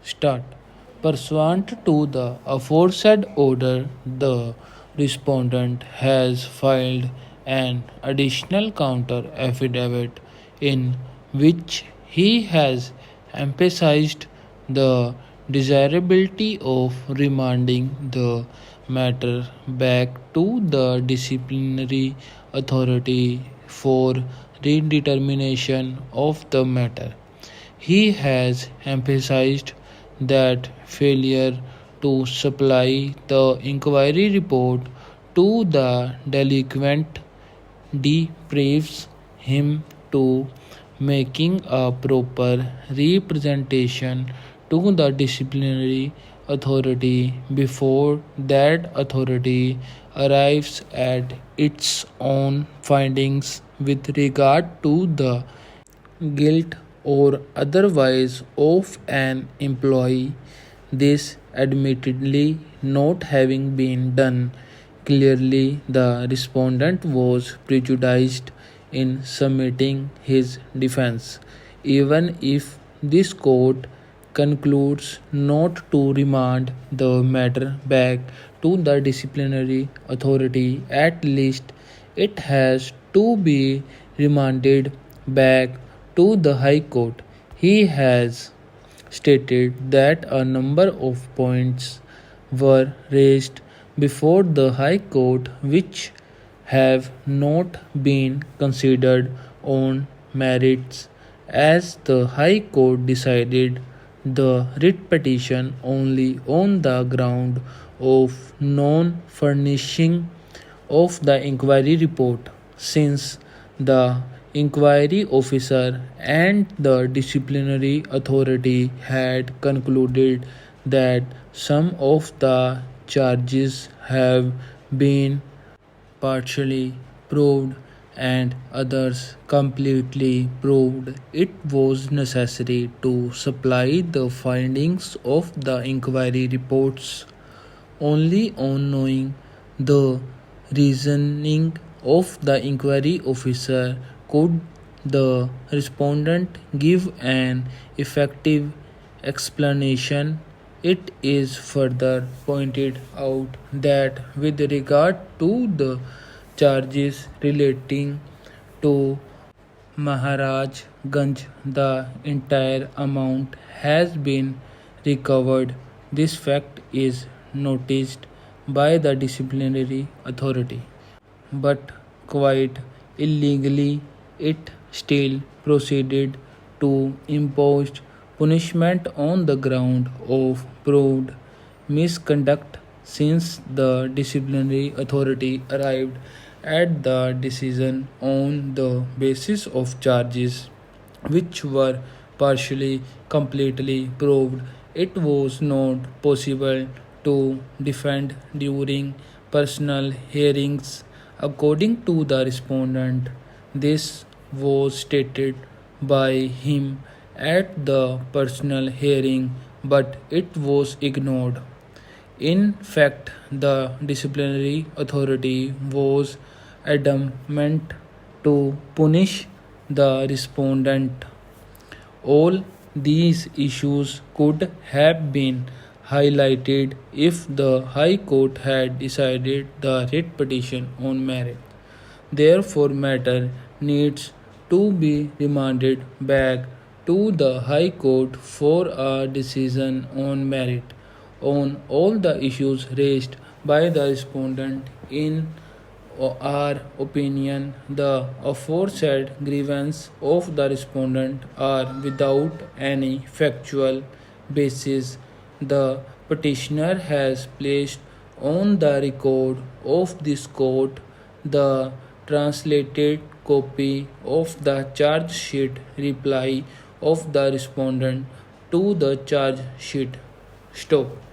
Start. Pursuant to the aforesaid order, the respondent has filed an additional counter affidavit in which he has emphasized the desirability of remanding the matter back to the disciplinary authority for redetermination of the matter. He has emphasized that failure to supply the inquiry report to the delinquent deprives him to making a proper representation to the disciplinary authority before that authority arrives at its own findings with regard to the guilt or otherwise of an employee, this admittedly not having been done. Clearly, the respondent was prejudiced in submitting his defense, even if this court concludes not to remand the matter back to the disciplinary authority. At least it has to be remanded back to the High Court. He has stated that a number of points were raised before the High Court which have not been considered on merits, as the High Court decided the writ petition only on the ground of non furnishing of the inquiry report, since the inquiry officer and the disciplinary authority had concluded that some of the charges have been partially proved and others completely proved. It was necessary to supply the findings of the inquiry reports. Only on knowing the reasoning of the inquiry officer could the respondent give an effective explanation. It is further pointed out that with regard to the charges relating to Maharajganj, the entire amount has been recovered. This fact is noticed by the disciplinary authority, but quite illegally it still proceeded to impose punishment on the ground of proved misconduct, since the disciplinary authority arrived at the decision on the basis of charges which were partially completely proved. It was not possible to defend during personal hearings. According to the respondent, this was stated by him at the personal hearing, but it was ignored. In fact, the disciplinary authority was adamant to punish the respondent. All these issues could have been highlighted if the High Court had decided the writ petition on merit. Therefore, matter needs to be remanded back to the High Court for a decision on merit on all the issues raised by the respondent. In our opinion, the aforesaid grievances of the respondent are without any factual basis. The petitioner has placed on the record of this court the translated copy of the charge sheet reply of the respondent to the charge sheet. Stop.